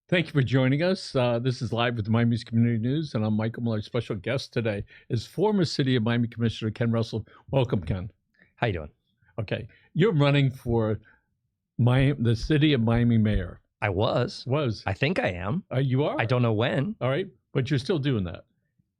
Thank you for joining us. This is Live with the Miami's Community News, and I'm Michael Miller. Special guest today is former City of Miami Commissioner Ken Russell. Welcome, Ken. How you doing? Okay, you're running for the City of Miami mayor. I was. I think I am. You are? I don't know when. All right, but you're still doing that.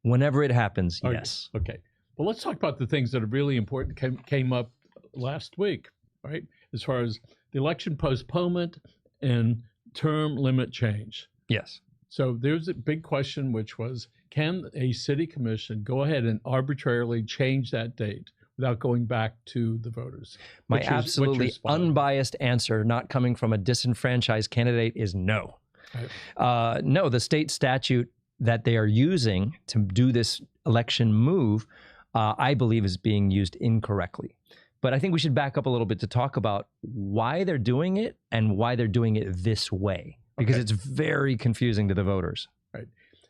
Whenever it happens, Okay. yes. Okay. Well, let's talk about the things that are really important came up last week, right? As far as the election postponement and term limit change. Yes. So there's a big question, which was, can a city commission go ahead and arbitrarily change that date without going back to the voters? My absolutely unbiased answer, not coming from a disenfranchised candidate, is no. Right. No, the state statute that they are using to do this election move, I believe is being used incorrectly. But I think we should back up a little bit to talk about why they're doing it and why they're doing it this way, because it's very confusing to the voters. Right.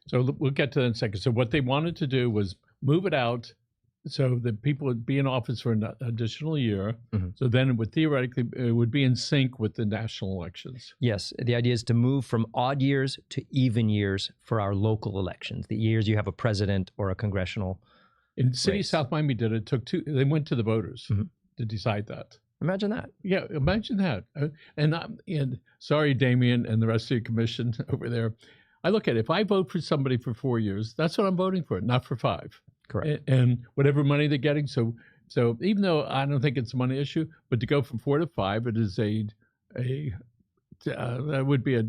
So we'll get to that in a second. So what they wanted to do was move it out so that people would be in office for an additional year. Mm-hmm. So then it would be in sync with the national elections. Yes. The idea is to move from odd years to even years for our local elections, the years you have a president or a congressional In City of race. South Miami did it. They went to the voters to decide that. Imagine that. Yeah, imagine that. And sorry, Damien, and the rest of your commission over there. I look at it. If I vote for somebody for 4 years, that's what I'm voting for, not for 5. Correct. And whatever money they're getting. So even though I don't think it's a money issue, but to go from 4 to 5, it is that would be a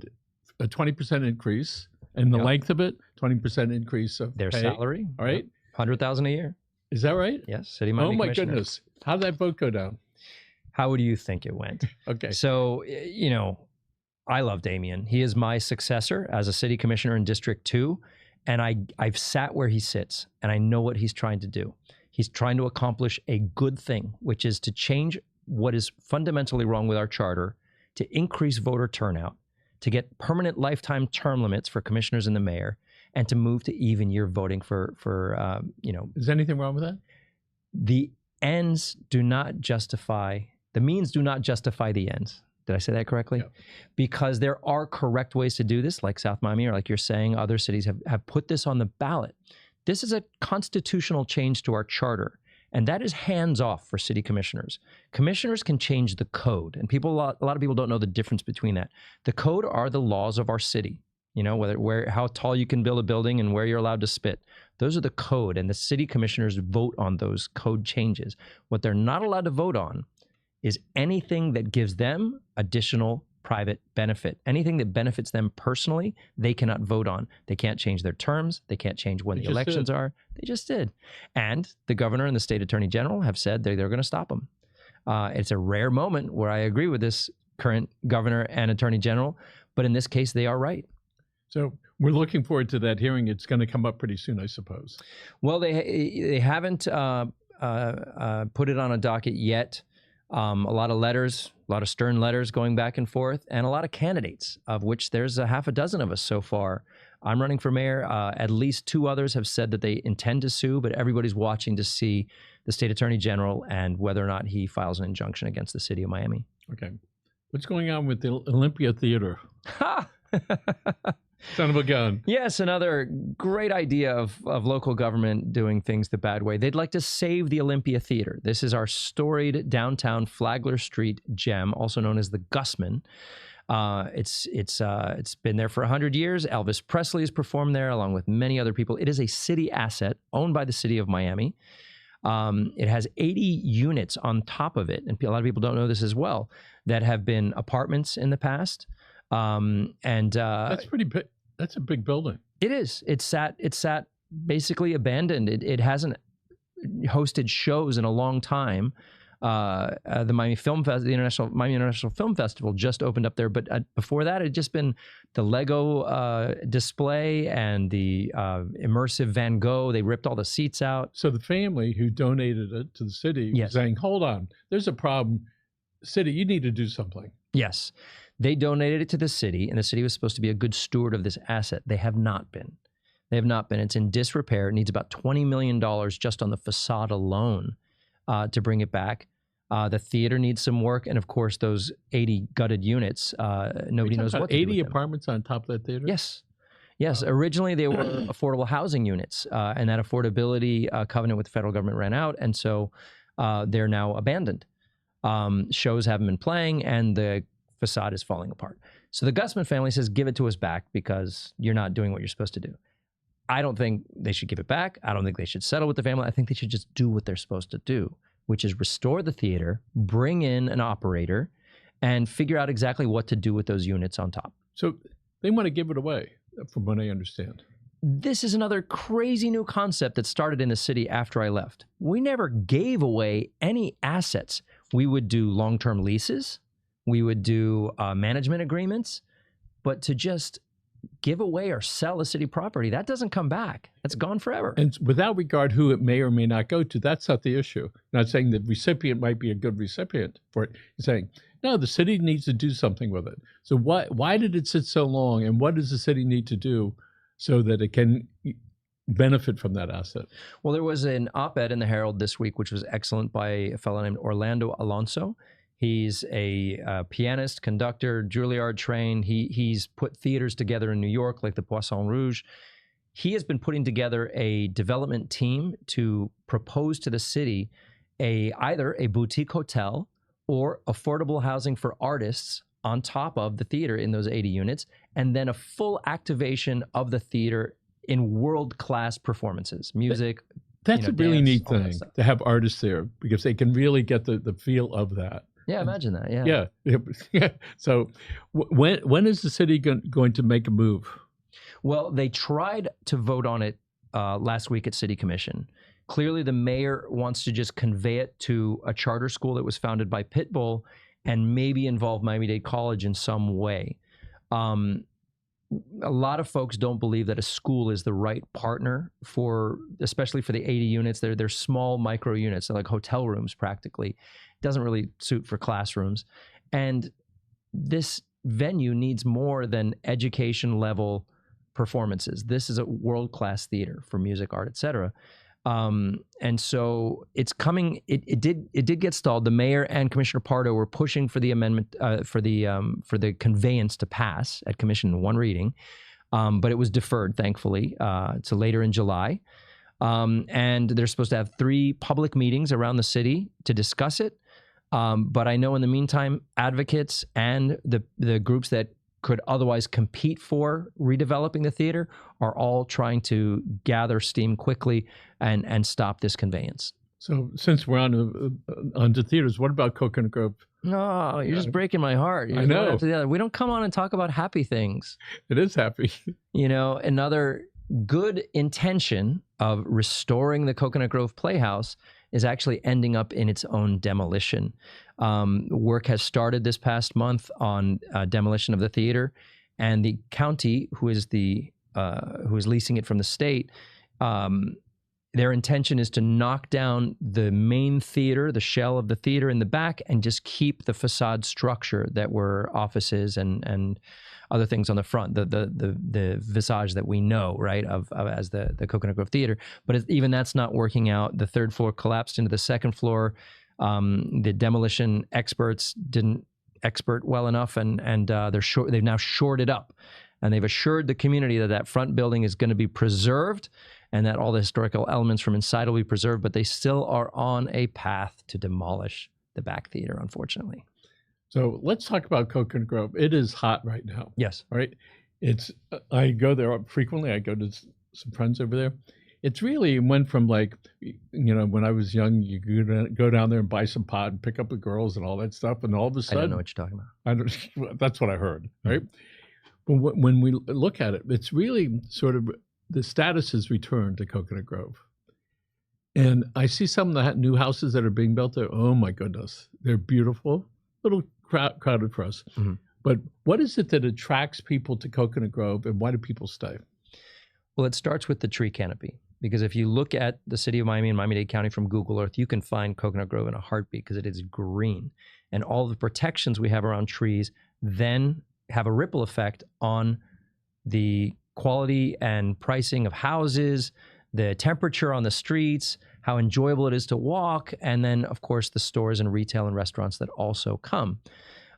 20% increase, and the length of it, 20% increase of Their pay. salary. All right. $100,000 a year. Is that right? Yes. City Miami Oh my Commissioner. goodness. How did that vote go down? How do you think it went? Okay. So, I love Damien. He is my successor as a city commissioner in District 2. And I've sat where he sits, and I know what he's trying to do. He's trying to accomplish a good thing, which is to change what is fundamentally wrong with our charter, to increase voter turnout, to get permanent lifetime term limits for commissioners and the mayor, and to move to even year voting for Is anything wrong with that? the ends do not justify, the means do not justify the ends. Did I say that correctly? Yeah. Because there are correct ways to do this, like South Miami, or like you're saying, other cities have put this on the ballot. This is a constitutional change to our charter, and that is hands off for city commissioners. Commissioners can change the code, and a lot of people don't know the difference between that. The code are the laws of our city. How tall you can build a building and where you're allowed to spit. Those are the code, and the city commissioners vote on those code changes. What they're not allowed to vote on is anything that gives them additional private benefit. Anything that benefits them personally, they cannot vote on. They can't change their terms. They can't change when the elections are. They just did. And the governor and the state attorney general have said they're going to stop them. It's a rare moment where I agree with this current governor and attorney general, but in this case, they are right. So we're looking forward to that hearing. It's going to come up pretty soon, I suppose. Well, they haven't put it on a docket yet. A lot of letters, a lot of stern letters going back and forth, and a lot of candidates, of which there's a half a dozen of us so far. I'm running for mayor. At least 2 others have said that they intend to sue, but everybody's watching to see the state attorney general and whether or not he files an injunction against the city of Miami. Okay. What's going on with the Olympia Theater? Ha! Son of a gun. Yes, another great idea of local government doing things the bad way. They'd like to save the Olympia Theater. This is our storied downtown Flagler Street gem, also known as the Gusman. It's been there for 100 years. Elvis Presley has performed there along with many other people. It is a city asset owned by the city of Miami. It has 80 units on top of it, and a lot of people don't know this as well, that have been apartments in the past. That's pretty big. That's a big building. It is. It's sat basically abandoned. It hasn't hosted shows in a long time. The Miami Miami International Film Festival just opened up there, but before that, it had just been the Lego display and the immersive Van Gogh. They ripped all the seats out. So the family who donated it to the city was saying, "Hold on, there's a problem. City, you need to do something." Yes. They donated it to the city, and the city was supposed to be a good steward of this asset. They have not been. It's in disrepair. It needs about $20 million just on the facade alone to bring it back. The theater needs some work, and of course, those 80 gutted units, nobody knows what to do 80 with them. apartments on top of that theater? Yes. Yes, originally they were affordable housing units, and that affordability covenant with the federal government ran out, and so they're now abandoned. Shows haven't been playing, and the facade is falling apart. So the Gusman family says, give it to us back because you're not doing what you're supposed to do. I don't think they should give it back. I don't think they should settle with the family. I think they should just do what they're supposed to do, which is restore the theater, bring in an operator, and figure out exactly what to do with those units on top. So they want to give it away, from what I understand. This is another crazy new concept that started in the city after I left. We never gave away any assets. We would do long-term leases. We would do management agreements. But to just give away or sell a city property, that doesn't come back. That's gone forever. And without regard who it may or may not go to, that's not the issue. I'm not saying the recipient might be a good recipient for it. You're saying, no, the city needs to do something with it. So why did it sit so long, and what does the city need to do so that it can benefit from that asset? Well, there was an op-ed in the Herald this week, which was excellent, by a fellow named Orlando Alonso. He's a pianist, conductor, Juilliard trained. He's put theaters together in New York, like the Poisson Rouge. He has been putting together a development team to propose to the city either a boutique hotel or affordable housing for artists on top of the theater in those 80 units, and then a full activation of the theater in world-class performances, music. That's a really dance, neat thing to have artists there, because they can really get the feel of that. Yeah, imagine that. Yeah. Yeah. So when is the city going to make a move? Well, they tried to vote on it last week at City Commission. Clearly, the mayor wants to just convey it to a charter school that was founded by Pitbull and maybe involve Miami-Dade College in some way. A lot of folks don't believe that a school is the right partner especially for the 80 units. They're small micro units. They're like hotel rooms practically. It doesn't really suit for classrooms. And this venue needs more than education level performances. This is a world-class theater for music, art, etc. And so it's coming. It did get stalled. The mayor and Commissioner Pardo were pushing for the amendment for the conveyance to pass at commission in one reading, but it was deferred, thankfully, to later in July. And they're supposed to have 3 public meetings around the city to discuss it. But I know in the meantime, advocates and the groups that could otherwise compete for redeveloping the theater are all trying to gather steam quickly and stop this conveyance. So since we're on to theaters, what about Coconut Grove? No, you're just breaking my heart. I know. We don't come on and talk about happy things. It is happy. Another good intention of restoring the Coconut Grove Playhouse is actually ending up in its own demolition. Work has started this past month on demolition of the theater, and the county, who is leasing it from the state, their intention is to knock down the main theater, the shell of the theater in the back, and just keep the facade structure that were offices and other things on the front, the visage that we know, right, of as the Coconut Grove Theater. But even that's not working out. The 3rd floor collapsed into the 2nd floor. The demolition experts didn't expert well enough, and they've now shored it up. And they've assured the community that front building is going to be preserved and that all the historical elements from inside will be preserved, but they still are on a path to demolish the back theater, unfortunately. So let's talk about Coconut Grove. It is hot right now. Yes. Right? I go there frequently. I go to some friends over there. It's really went from when I was young, you could go down there and buy some pot and pick up the girls and all that stuff. And all of a sudden, I don't know what you're talking about. That's what I heard. Right? But when we look at it, it's really sort of the status has returned to Coconut Grove. And I see some of the new houses that are being built there. Oh my goodness. They're beautiful. Little crowded for us. Mm-hmm. But what is it that attracts people to Coconut Grove, and why do people stay? Well, it starts with the tree canopy, because if you look at the city of Miami and Miami-Dade County from Google Earth, you can find Coconut Grove in a heartbeat because it is green. And all the protections we have around trees then have a ripple effect on the quality and pricing of houses, the temperature on the streets, how enjoyable it is to walk, and then, of course, the stores and retail and restaurants that also come.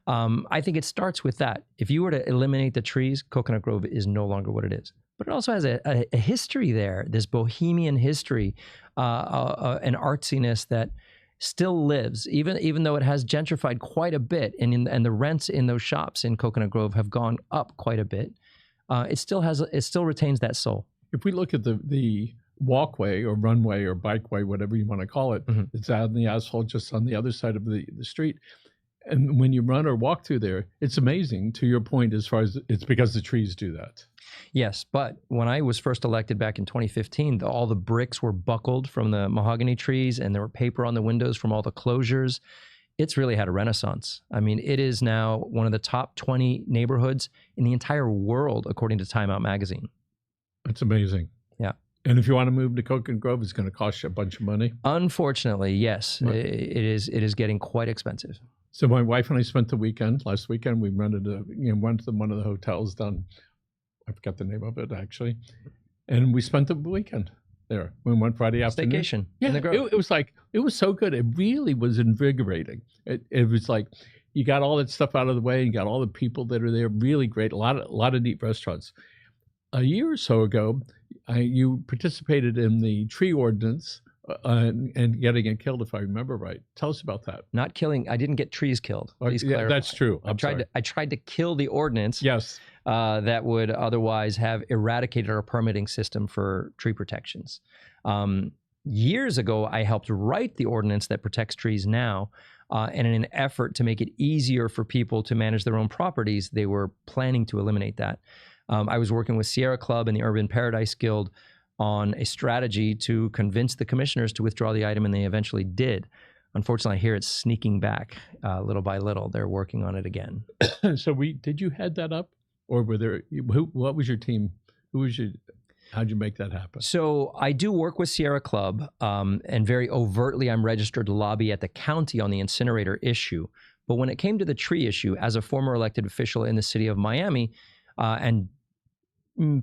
I think it starts with that. If you were to eliminate the trees, Coconut Grove is no longer what it is. But it also has a history there, this bohemian history, an artsiness that still lives, even though it has gentrified quite a bit, and the rents in those shops in Coconut Grove have gone up quite a bit. It still retains that soul. If we look at the walkway or runway or bikeway, whatever you want to call it, it's out on the asphalt just on the other side of the street. And when you run or walk through there, it's amazing, to your point, as far as it's because the trees do that. Yes, but when I was first elected back in 2015, all the bricks were buckled from the mahogany trees, and there were paper on the windows from all the closures. It's really had a renaissance. I mean, it is now one of the top 20 neighborhoods in the entire world, according to Time Out magazine. It's amazing. Yeah. And if you want to move to Coconut Grove, it's going to cost you a bunch of money. Unfortunately, yes, Right. It is getting quite expensive. So my wife and I spent the weekend. Last weekend, we went to one of the hotels down. I forgot the name of it actually, and we spent the weekend there. We went Friday afternoon. Staycation. Yeah, in the Grove. it was so good. It really was invigorating. It was like you got all that stuff out of the way. You got all the people that are there. Really great. A lot of neat restaurants. A year or so ago, you participated in the tree ordinance and getting it killed, if I remember right. Tell us about that. Not killing. I didn't get trees killed. Please Yeah, clarify. that's true. I tried to kill the ordinance. Yes. That would otherwise have eradicated our permitting system for tree protections. Years ago, I helped write the ordinance that protects trees now, and in an effort to make it easier for people to manage their own properties, they were planning to eliminate that. I was working with Sierra Club and the Urban Paradise Guild on a strategy to convince the commissioners to withdraw the item, and they eventually did. Unfortunately, I hear it's sneaking back little by little. They're working on it again. So did you head that up? Or were there? What was your team? How'd you make that happen? So I do work with Sierra Club, and very overtly, I'm registered to lobby at the county on the incinerator issue. But when it came to the tree issue, as a former elected official in the city of Miami, and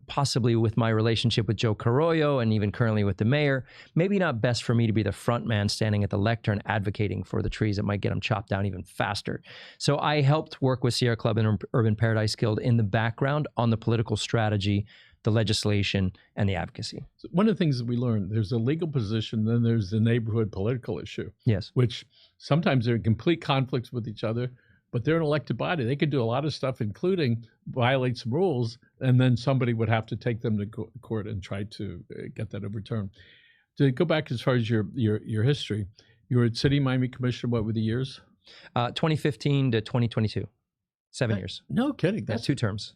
possibly with my relationship with Joe Carollo and even currently with the mayor, maybe not best for me to be the front man standing at the lectern advocating for the trees that might get them chopped down even faster. So I helped work with Sierra Club and Urban Paradise Guild in the background on the political strategy, the legislation, and the advocacy. So one of the things that we learned, there's a legal position, then there's the neighborhood political issue. Yes. Which sometimes they're in complete conflicts with each other, but they're an elected body. They could do a lot of stuff, including violate some rules, and then somebody would have to take them to court and try to get that overturned. To go back as far as your history, you were at City Miami Commissioner, what were the years? 2015 to 2022, 7 years. No kidding. That's 2 terms.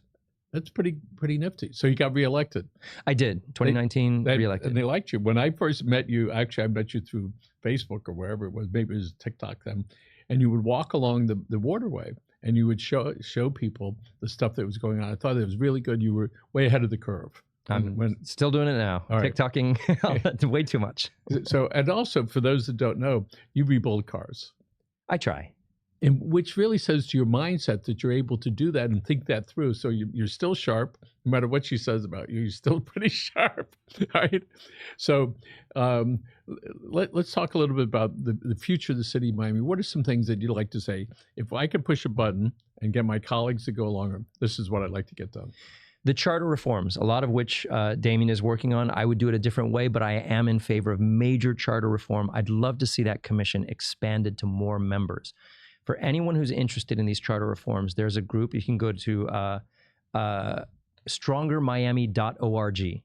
That's pretty nifty. So you got reelected. I did. 2019, reelected. And they liked you. When I first met you, actually, I met you through Facebook or wherever it was. Maybe it was TikTok then. And you would walk along the waterway and you would show people the stuff that was going on. I thought it was really good. You were way ahead of the curve. I'm still doing it now. All right. TikToking way too much. So, and also for those that don't know, you rebuild cars. I try. And which really says to your mindset that you're able to do that and think that through. So you're still sharp, no matter what she says about you. You're still pretty sharp, right? So let's talk a little bit about the future of the city of Miami. What are some things that you'd like to say? If I could push a button and get my colleagues to go along, this is what I'd like to get done. The charter reforms, a lot of which Damien is working on. I would do it a different way, but I am in favor of major charter reform. I'd love to see that commission expanded to more members. For anyone who's interested in these charter reforms, there's a group. You can go to strongermiami.org.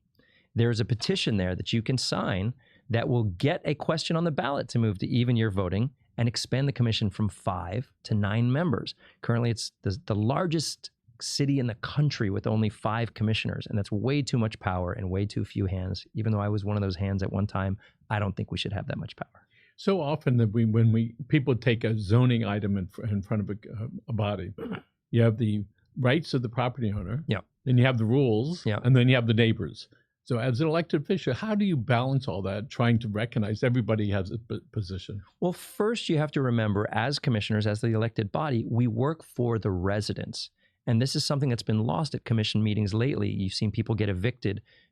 There's a petition there that you can sign that will get a question on the ballot to move to even year voting and expand the commission from 5 to 9 members. Currently, it's the largest city in the country with only 5 commissioners, and that's way too much power and way too few hands. Even though I was one of those hands at one time, I don't think we should have that much power. So often that when people take a zoning item in front of a body, you have the rights of the property owner, yeah, then you have the rules, yeah, and then you have the neighbors. So as an elected official, how do you balance all that, trying to recognize everybody has a position? Well, first you have to remember, as commissioners, as the elected body, we work for the residents. And this is something that's been lost at commission meetings lately. You've seen people get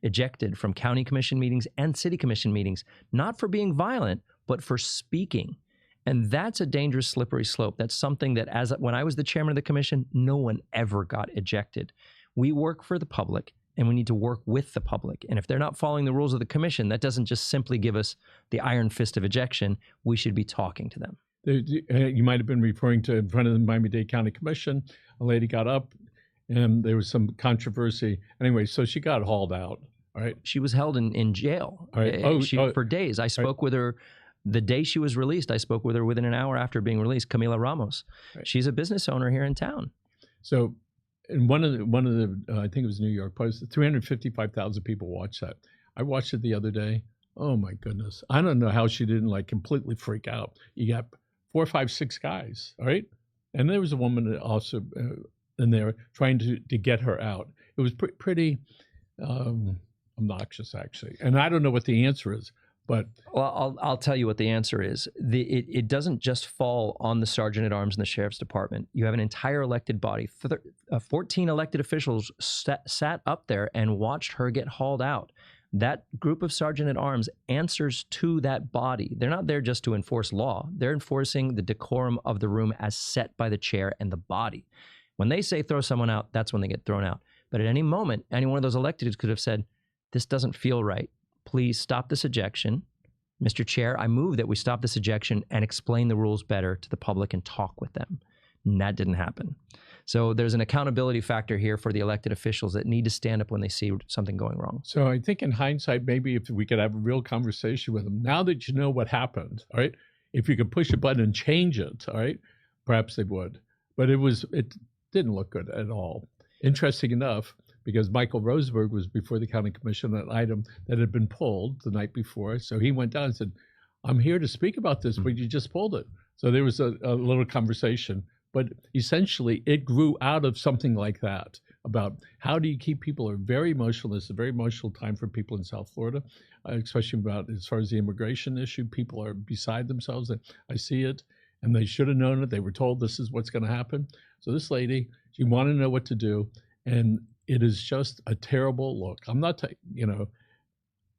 ejected from county commission meetings and city commission meetings, not for being violent, but for speaking. And that's a dangerous, slippery slope. That's something that when I was the chairman of the commission, no one ever got ejected. We work for the public, and we need to work with the public. And if they're not following the rules of the commission, that doesn't just simply give us the iron fist of ejection. We should be talking to them. You might have been referring to in front of the Miami-Dade County Commission. A lady got up and there was some controversy. Anyway, so she got hauled out. All right. She was held in jail for days. I spoke with her the day she was released. I spoke with her within an hour after being released, Camila Ramos. Right. She's a business owner here in town. So in one of the I think it was New York Post, 355,000 people watched that. I watched it the other day. Oh my goodness. I don't know how she didn't like completely freak out. You got 4, 5, 6 guys, all right? And there was a woman also in there trying to get her out. It was pretty obnoxious, actually. And I don't know what the answer is, but... Well, I'll tell you what the answer is. It doesn't just fall on the sergeant-at-arms in the sheriff's department. You have an entire elected body. 14 elected officials sat up there and watched her get hauled out. That group of sergeant-at-arms answers to that body. They're not there just to enforce law. They're enforcing the decorum of the room as set by the chair and the body. When they say throw someone out, that's when they get thrown out. But at any moment, any one of those electeds could have said, this doesn't feel right. Please stop this ejection. Mr. Chair, I move that we stop this ejection and explain the rules better to the public and talk with them. And that didn't happen. So there's an accountability factor here for the elected officials that need to stand up when they see something going wrong. So I think in hindsight, maybe if we could have a real conversation with them, now that you know what happened, all right, if you could push a button and change it, all right, perhaps they would. But it didn't look good at all. Interesting enough, because Michael Roseberg was before the county commission on an item that had been pulled the night before. So he went down and said, I'm here to speak about this, but you just pulled it. So there was a little conversation. But essentially, it grew out of something like that, about how do you keep people are very emotional. It's a very emotional time for people in South Florida, especially about as far as the immigration issue. People are beside themselves. I see it, and they should have known it. They were told this is what's going to happen. So this lady, she wanted to know what to do, and it is just a terrible look. I'm not,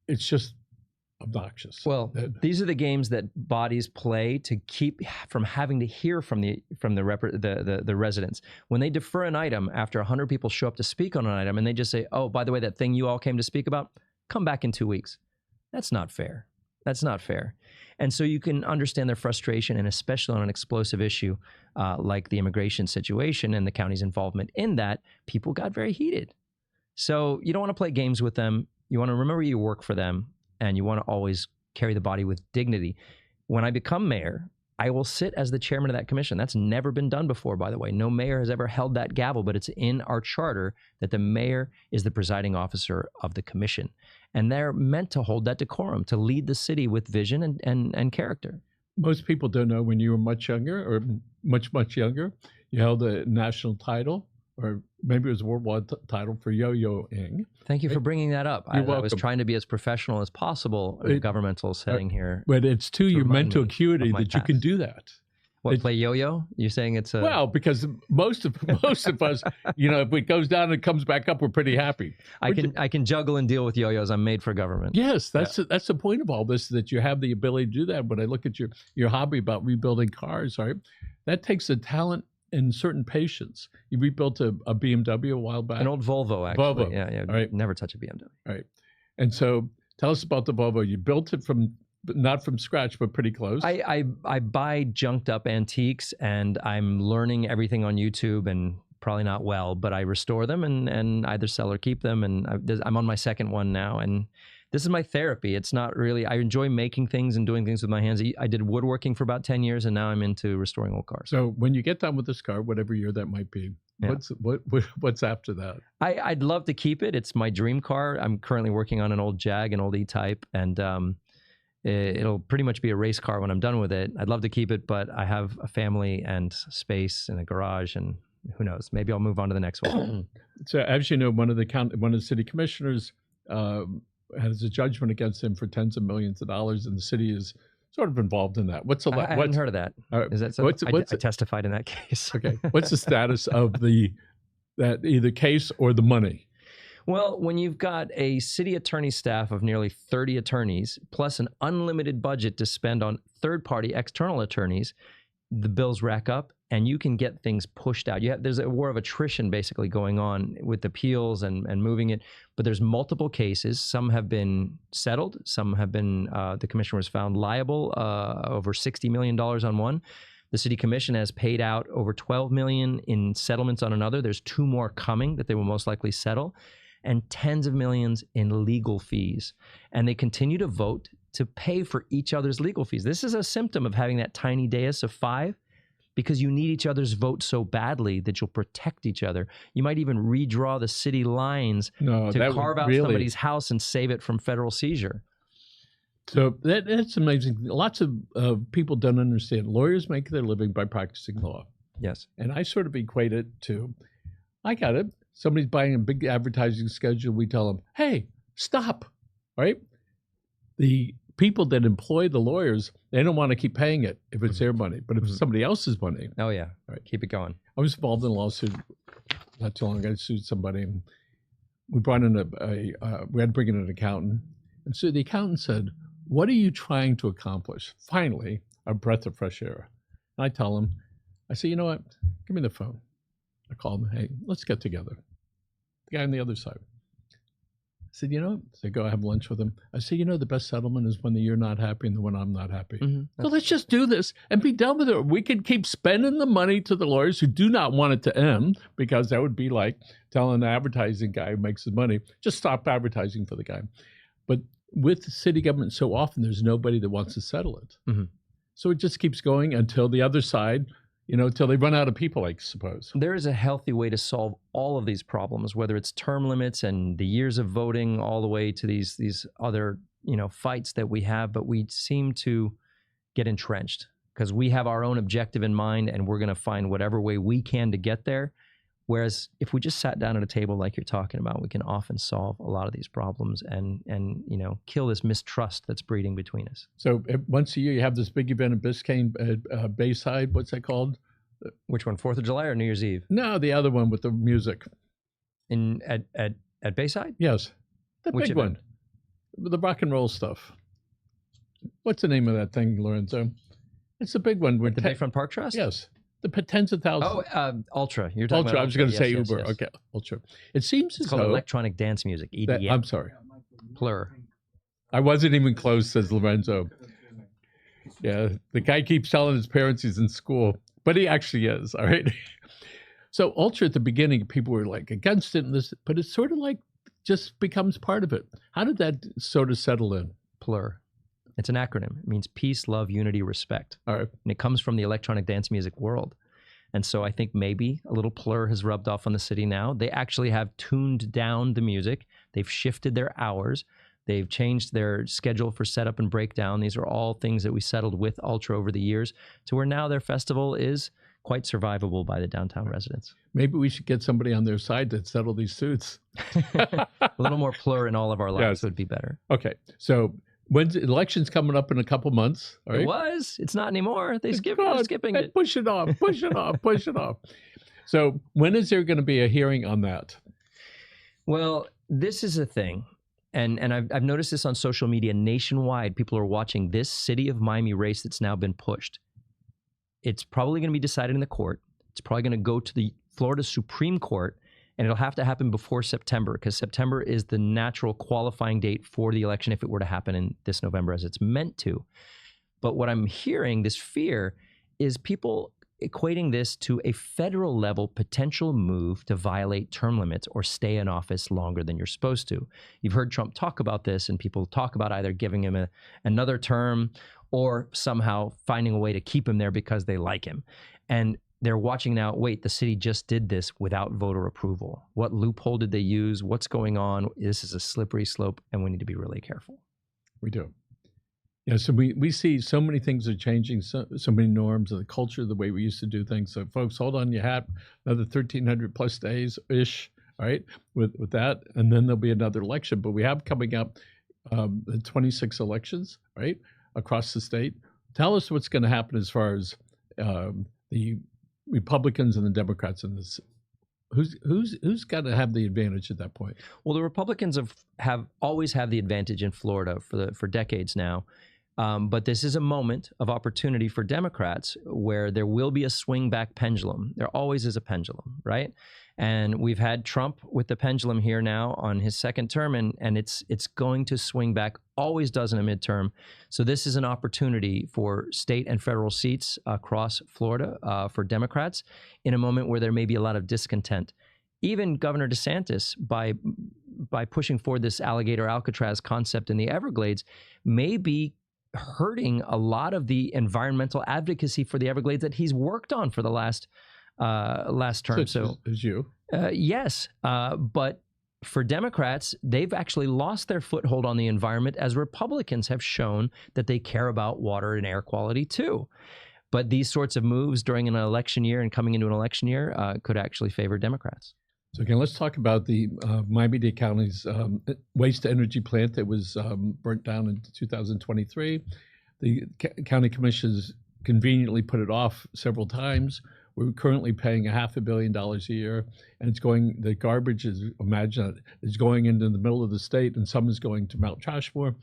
it's just obnoxious. Well, these are the games that bodies play to keep from having to hear from the residents. When they defer an item after 100 people show up to speak on an item and they just say, oh, by the way, that thing you all came to speak about, come back in 2 weeks. That's not fair. That's not fair. And so you can understand their frustration, and especially on an explosive issue like the immigration situation and the county's involvement in that, people got very heated. So you don't want to play games with them. You want to remember you work for them. And you want to always carry the body with dignity. When I become mayor, I will sit as the chairman of that commission. That's never been done before, by the way. No mayor has ever held that gavel, but it's in our charter that the mayor is the presiding officer of the commission. And they're meant to hold that decorum, to lead the city with vision and character. Most people don't know when you were much younger, or much younger, you held a national title, or maybe it was a worldwide title for yo-yoing. Thank you for bringing that up. I was trying to be as professional as possible in a governmental setting here. But it's to your mental acuity that you can do that. What, play yo-yo? You're saying it's a... Well, because most of us, if it goes down and comes back up, we're pretty happy. I can juggle and deal with yo-yos. I'm made for government. Yes, that's the point of all this, that you have the ability to do that. When I look at your hobby about rebuilding cars, right, that takes a talent and certain patience. You rebuilt a BMW a while back. An old Volvo, actually. Volvo. Yeah. Right. Never touch a BMW. Right. And so tell us about the Volvo. You built it not from scratch, but pretty close. I buy junked up antiques, and I'm learning everything on YouTube, and probably not well, but I restore them and either sell or keep them. And I'm on my second one now. And this is my therapy. It's not really, I enjoy making things and doing things with my hands. I did woodworking for about 10 years, and now I'm into restoring old cars. So when you get done with this car, whatever year that might be, what's after that? I'd love to keep it. It's my dream car. I'm currently working on an old Jag, an old E-Type, and it'll pretty much be a race car when I'm done with it. I'd love to keep it, but I have a family and space and a garage, and who knows? Maybe I'll move on to the next one. So as you know, one of the city commissioners has a judgment against him for tens of millions of dollars, and the city is sort of involved in that. I hadn't heard of that. Is that so? I testified in that case. Okay. What's the status of the that either case or the money? Well, when you've got a city attorney staff of nearly 30 attorneys, plus an unlimited budget to spend on third-party external attorneys, the bills rack up and you can get things pushed out. There's a war of attrition basically going on with appeals and moving it, but there's multiple cases. Some have been settled. Some have been, the commissioner was found liable, over $60 million on one. The city commission has paid out over $12 million in settlements on another. There's 2 more coming that they will most likely settle, and tens of millions in legal fees. And they continue to vote to pay for each other's legal fees. This is a symptom of having that tiny dais of 5, because you need each other's vote so badly that you'll protect each other. You might even redraw the city lines to carve out somebody's house and save it from federal seizure. So that's amazing. Lots of people don't understand. Lawyers make their living by practicing law. Yes. And I sort of equate it to, I got it. Somebody's buying a big advertising schedule. We tell them, hey, stop, right? The people that employ the lawyers, they don't want to keep paying it if it's their money. But if it's somebody else's money. Oh, yeah. Right. Keep it going. I was involved in a lawsuit not too long ago. I sued somebody. And we brought in we had to bring in an accountant. And so the accountant said, what are you trying to accomplish? Finally, a breath of fresh air. And I tell him, I say, you know what? Give me the phone. I call him, hey, let's get together. The guy on the other side. I said, you know, so go have lunch with him. I said, you know, the best settlement is when you're not happy and the when I'm not happy. So let's just do this and be done with it. We can keep spending the money to the lawyers who do not want it to end, because that would be like telling an advertising guy who makes his money, just stop advertising for the guy. But with the city government, so often there's nobody that wants to settle it. So it just keeps going until the other side, you know, until they run out of people, I suppose. There is a healthy way to solve all of these problems, whether it's term limits and the years of voting, all the way to these other, you know, fights that we have. But we seem to get entrenched because we have our own objective in mind, and we're going to find whatever way we can to get there. Whereas if we just sat down at a table like you're talking about, we can often solve a lot of these problems and you know, kill this mistrust that's breeding between us. So once a year you have this big event in Biscayne, Bayside. What's that called? Which one? 4th of July or New Year's Eve? No, the other one with the music. At Bayside? Yes, the big one, the rock and roll stuff. What's the name of that thing, Lorenzo? It's the big one with the Bayfront Park Trust. Yes. The tens of thousands. Oh, Ultra. You're talking Ultra. about I was going to say yes, Uber. yes. Okay, Ultra. It seems it's called electronic dance music. EDM. I'm sorry. Plur. I wasn't even close, says Lorenzo. Yeah, the guy keeps telling his parents he's in school, but he actually is. All right. So Ultra at the beginning, people were like against it, and this, but it's sort of like just becomes part of it. How did that sort of settle in? Plur. It's an acronym. It means peace, love, unity, respect. All right. And it comes from the electronic dance music world. And so I think maybe a little plur has rubbed off on the city now. They actually have tuned down the music. They've shifted their hours. They've changed their schedule for setup and breakdown. These are all things that we settled with Ultra over the years, to where now their festival is quite survivable by the downtown residents. Maybe we should get somebody on their side to settle these suits. A little more plur in all of our lives would be better. Okay. So when's the election's coming up in a couple months? All right? It was. It's not anymore. They're skipping it. Push it off. Push it off. Push it off. So when is there going to be a hearing on that? Well, this is a thing. And I've noticed this on social media nationwide. People are watching this city of Miami race that's now been pushed. It's probably going to be decided in the court. It's probably going to go to the Florida Supreme Court, and it'll have to happen before September, because September is the natural qualifying date for the election if it were to happen in this November, as it's meant to. But what I'm hearing, this fear, is people equating this to a federal level potential move to violate term limits or stay in office longer than you're supposed to. You've heard Trump talk about this, and people talk about either giving him another term or somehow finding a way to keep him there because they like him. And they're watching now, wait, the city just did this without voter approval. What loophole did they use? What's going on? This is a slippery slope, and we need to be really careful. We do. Yeah, so we see so many things are changing, so many norms of the culture, the way we used to do things. So folks, hold on your hat, another 1,300 plus days-ish, right, with that, and then there'll be another election. But we have coming up the 26 elections, right, across the state. Tell us what's going to happen as far as the Republicans and the Democrats in this. Who's got to have the advantage at that point? Well, the Republicans have always had the advantage in Florida for decades now. But this is a moment of opportunity for Democrats where there will be a swing back pendulum. There always is a pendulum, right? And we've had Trump with the pendulum here now on his second term, and it's going to swing back, always does in a midterm. So this is an opportunity for state and federal seats across Florida for Democrats in a moment where there may be a lot of discontent. Even Governor DeSantis, by pushing forward this alligator Alcatraz concept in the Everglades, may be hurting a lot of the environmental advocacy for the Everglades that he's worked on for the last term. So as you, yes, but for Democrats, they've actually lost their foothold on the environment as Republicans have shown that they care about water and air quality too. But these sorts of moves during an election year and coming into an election year could actually favor Democrats. So again, let's talk about the Miami-Dade County's waste energy plant that was burnt down in 2023. The county commissions conveniently put it off several times. We're currently paying $500 million a year, and it's going. The garbage is, imagine it, is going into the middle of the state, and some is going to Mount Trashmore.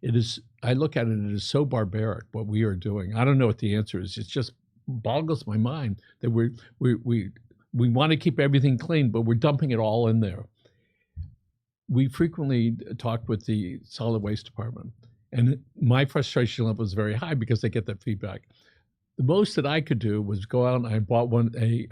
It is. I look at it; it is so barbaric what we are doing. I don't know what the answer is. It just boggles my mind that we want to keep everything clean, but we're dumping it all in there. We frequently talk with the solid waste department, and my frustration level is very high because they get that feedback. The most that I could do was go out and I bought a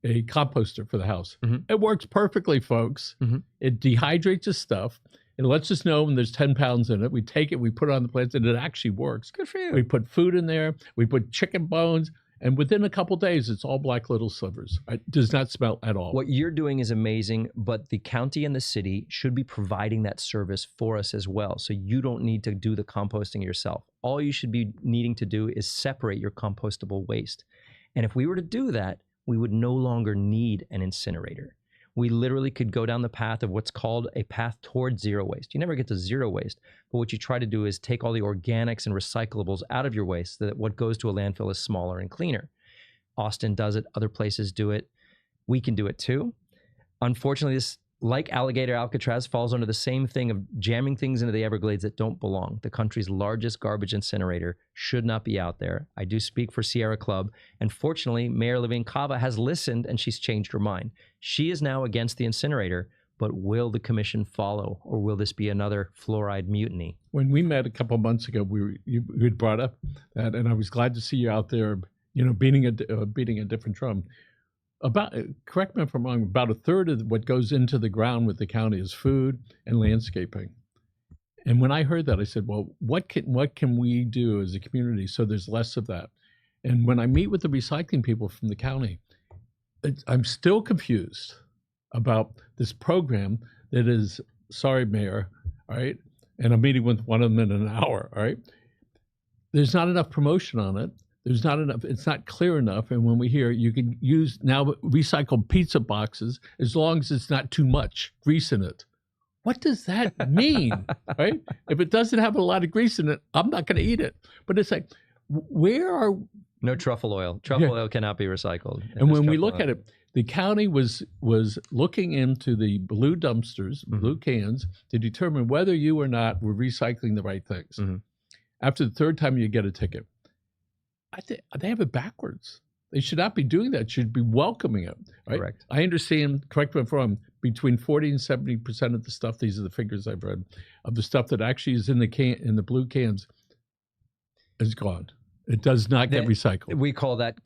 composter for the house. Mm-hmm. It works perfectly, folks. Mm-hmm. It dehydrates the stuff. It lets us know when there's 10 pounds in it. We take it, we put it on the plants, and it actually works. Good for you. We put food in there. We put chicken bones. And within a couple of days, it's all black little slivers. It does not smell at all. What you're doing is amazing, but the county and the city should be providing that service for us as well. So you don't need to do the composting yourself. All you should be needing to do is separate your compostable waste. And if we were to do that, we would no longer need an incinerator. We literally could go down the path of what's called a path towards zero waste. You never get to zero waste, but what you try to do is take all the organics and recyclables out of your waste so that what goes to a landfill is smaller and cleaner. Austin does it. Other places do it. We can do it too. Unfortunately, this, like alligator Alcatraz, falls under the same thing of jamming things into the Everglades that don't belong. The country's largest garbage incinerator should not be out there. I do speak for Sierra Club, and fortunately, Mayor Levine Cava has listened and she's changed her mind. She is now against the incinerator, but will the commission follow, or will this be another fluoride mutiny? When we met a couple of months ago, you had brought up that, and I was glad to see you out there, beating a different drum. Correct me if I'm wrong, about a third of what goes into the ground with the county is food and landscaping. And when I heard that, I said, well, what can we do as a community so there's less of that? And when I meet with the recycling people from the county, I'm still confused about this program that is, sorry, Mayor, all right? And I'm meeting with one of them in an hour, all right? There's not enough promotion on it. There's not enough, it's not clear enough. And when we hear you can use now recycled pizza boxes as long as it's not too much grease in it. What does that mean, right? If it doesn't have a lot of grease in it, I'm not going to eat it. But it's like, where are... No truffle oil. Truffle oil cannot be recycled. And when we look at it, the county was looking into the blue dumpsters, blue cans, to determine whether you or not were recycling the right things. Mm-hmm. After the third time, you get a ticket. They have it backwards. They should not be doing that. Should be welcoming it. Right? Correct. I understand, correct me if I'm wrong, between 40 and 70% of the stuff, these are the figures I've read, of the stuff that actually is in the blue cans is gone. It does not get recycled. We call that,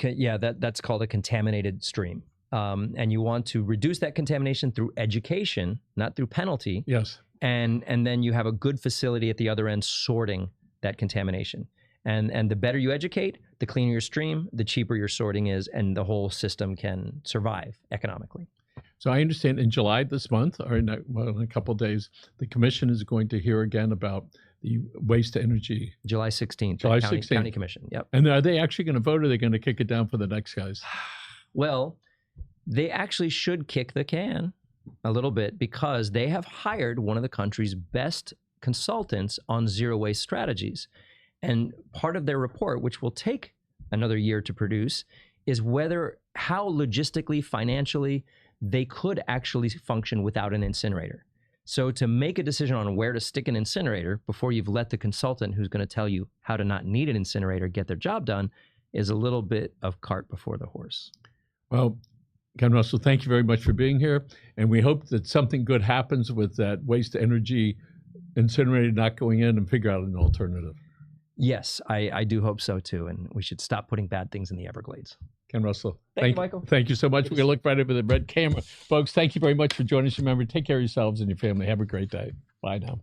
that's called a contaminated stream. And you want to reduce that contamination through education, not through penalty. Yes. And then you have a good facility at the other end sorting that contamination. And the better you educate, the cleaner your stream, the cheaper your sorting is, and the whole system can survive economically. So I understand in July this month, or in a couple of days, the commission is going to hear again about the waste to energy. July 16th. July 16th. 16th. County Commission, yep. And are they actually going to vote, or are they going to kick it down for the next guys? Well, they actually should kick the can a little bit because they have hired one of the country's best consultants on zero waste strategies. And part of their report, which will take another year to produce, is whether how logistically, financially, they could actually function without an incinerator. So to make a decision on where to stick an incinerator before you've let the consultant who's going to tell you how to not need an incinerator get their job done is a little bit of cart before the horse. Well, Ken Russell, thank you very much for being here. And we hope that something good happens with that waste energy incinerator not going in and figure out an alternative. Yes, I do hope so too. And we should stop putting bad things in the Everglades. Ken Russell, Thank you, Michael. Thank you so much. We're going to look right over the red camera. Folks, thank you very much for joining us. Remember, take care of yourselves and your family. Have a great day. Bye now.